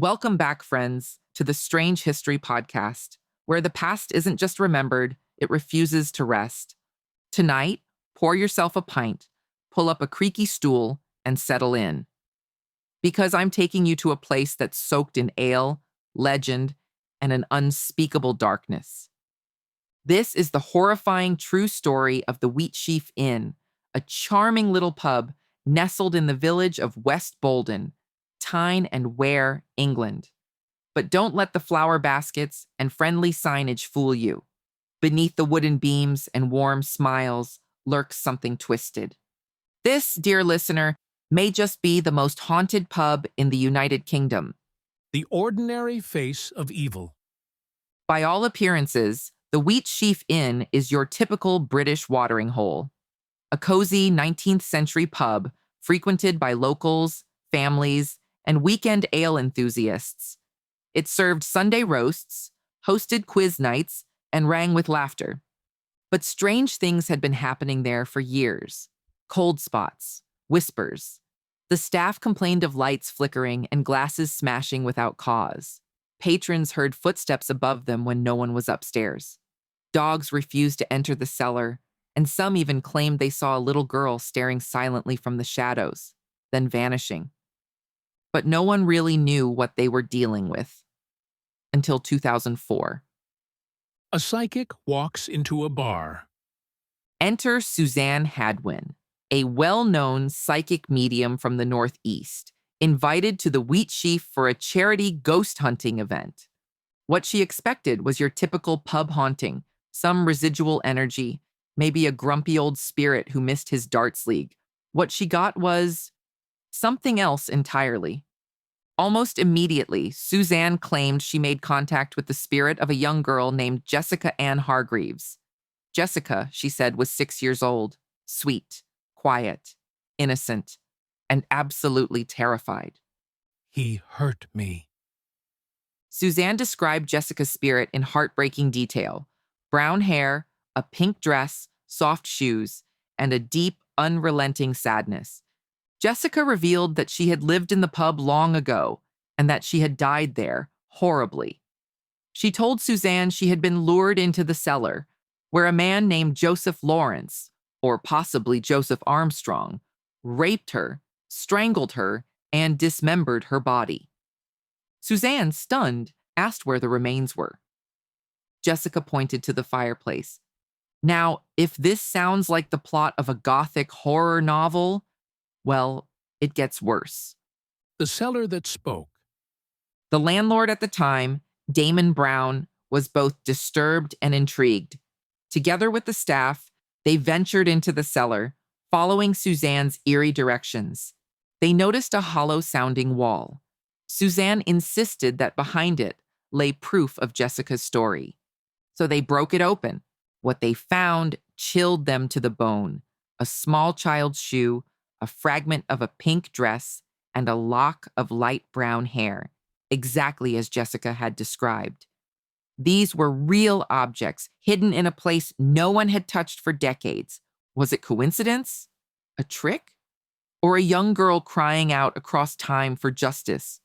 Welcome back, friends, to the Strange History Podcast, where the past isn't just remembered, it refuses to rest. Tonight, pour yourself a pint, pull up a creaky stool, and settle in. Because I'm taking you to a place that's soaked in ale, legend, and an unspeakable darkness. This is the horrifying true story of the Wheatsheaf Inn, a charming little pub nestled in the village of West Boldon, Tyne and Wear, England. But don't let the flower baskets and friendly signage fool you. Beneath the wooden beams and warm smiles lurks something twisted. This, dear listener, may just be the most haunted pub in the United Kingdom. The ordinary face of evil. By all appearances, the Wheatsheaf Inn is your typical British watering hole. A cozy 19th century pub frequented by locals, families, and weekend ale enthusiasts. It served Sunday roasts, hosted quiz nights, and rang with laughter. But strange things had been happening there for years. Cold spots, whispers. The staff complained of lights flickering and glasses smashing without cause. Patrons heard footsteps above them when no one was upstairs. Dogs refused to enter the cellar, and some even claimed they saw a little girl staring silently from the shadows, then vanishing. But no one really knew what they were dealing with. Until 2004. A psychic walks into a bar. Enter Suzanne Hadwin, a well-known psychic medium from the Northeast, invited to the Wheatsheaf for a charity ghost hunting event. What she expected was your typical pub haunting, some residual energy, maybe a grumpy old spirit who missed his darts league. What she got was something else entirely. Almost immediately, Suzanne claimed she made contact with the spirit of a young girl named Jessica Ann Hargreaves. Jessica, she said, was 6 years old, sweet, quiet, innocent, and absolutely terrified. He hurt me. Suzanne described Jessica's spirit in heartbreaking detail. Brown hair, a pink dress, soft shoes, and a deep, unrelenting sadness. Jessica revealed that she had lived in the pub long ago and that she had died there horribly. She told Suzanne she had been lured into the cellar, where a man named Joseph Lawrence, or possibly Joseph Armstrong, raped her, strangled her, and dismembered her body. Suzanne, stunned, asked where the remains were. Jessica pointed to the fireplace. Now, if this sounds like the plot of a gothic horror novel, well, it gets worse. The cellar that spoke. The landlord at the time, Damon Brown, was both disturbed and intrigued. Together with the staff, they ventured into the cellar, following Suzanne's eerie directions. They noticed a hollow-sounding wall. Suzanne insisted that behind it lay proof of Jessica's story. So they broke it open. What they found chilled them to the bone. A small child's shoe, a fragment of a pink dress, and a lock of light brown hair, exactly as Jessica had described. These were real objects, hidden in a place no one had touched for decades. Was it coincidence? A trick? Or a young girl crying out across time for justice?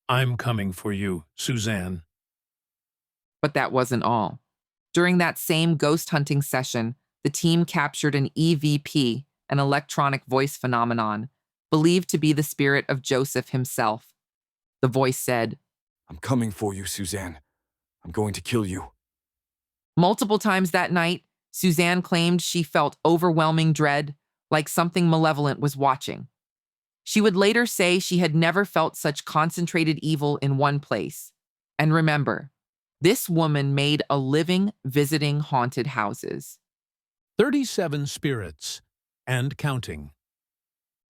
I'm coming for you, Suzanne. But that wasn't all. During that same ghost hunting session, the team captured an EVP, an electronic voice phenomenon, believed to be the spirit of Joseph himself. The voice said, "I'm coming for you, Suzanne. I'm going to kill you." Multiple times that night, Suzanne claimed she felt overwhelming dread, like something malevolent was watching. She would later say she had never felt such concentrated evil in one place. And remember, this woman made a living visiting haunted houses. 37 spirits. And counting.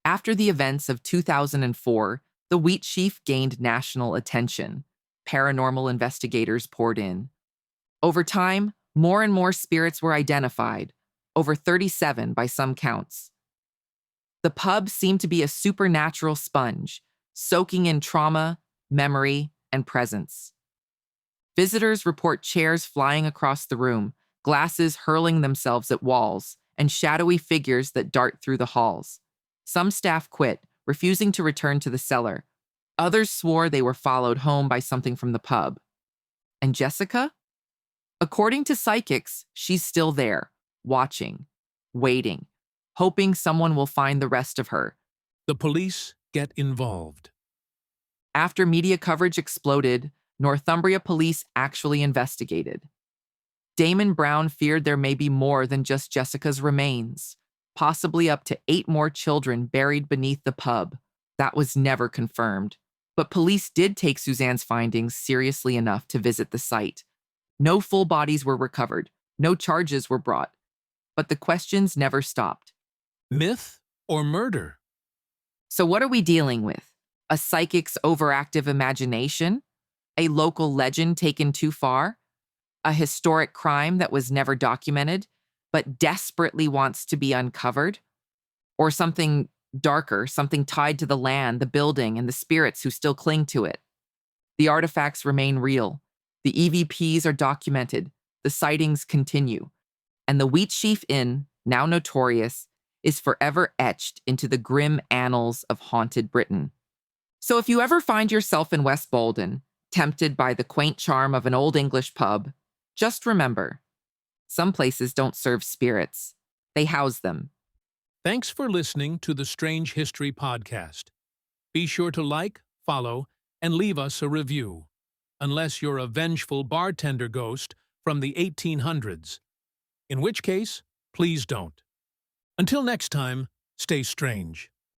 After the events of 2004, the Wheatsheaf gained national attention. Paranormal investigators poured in. Over time, more and more spirits were identified, over 37 by some counts. The pub seemed to be a supernatural sponge, soaking in trauma, memory, and presence. Visitors report chairs flying across the room, glasses hurling themselves at walls, and shadowy figures that dart through the halls. Some staff quit, refusing to return to the cellar. Others swore they were followed home by something from the pub. And Jessica? According to psychics, she's still there, watching, waiting, hoping someone will find the rest of her. The police get involved. After media coverage exploded, Northumbria police actually investigated. Damon Brown feared there may be more than just Jessica's remains, possibly up to 8 more children buried beneath the pub. That was never confirmed. But police did take Suzanne's findings seriously enough to visit the site. No full bodies were recovered. No charges were brought. But the questions never stopped. Myth or murder? So what are we dealing with? A psychic's overactive imagination? A local legend taken too far? A historic crime that was never documented, but desperately wants to be uncovered? Or something darker, something tied to the land, the building, and the spirits who still cling to it? The artifacts remain real. The EVPs are documented. The sightings continue. And the Wheatsheaf Inn, now notorious, is forever etched into the grim annals of haunted Britain. So if you ever find yourself in West Boldon, tempted by the quaint charm of an old English pub, just remember, some places don't serve spirits. They house them. Thanks for listening to the Strange History Podcast. Be sure to like, follow, and leave us a review. Unless you're a vengeful bartender ghost from the 1800s. In which case, please don't. Until next time, stay strange.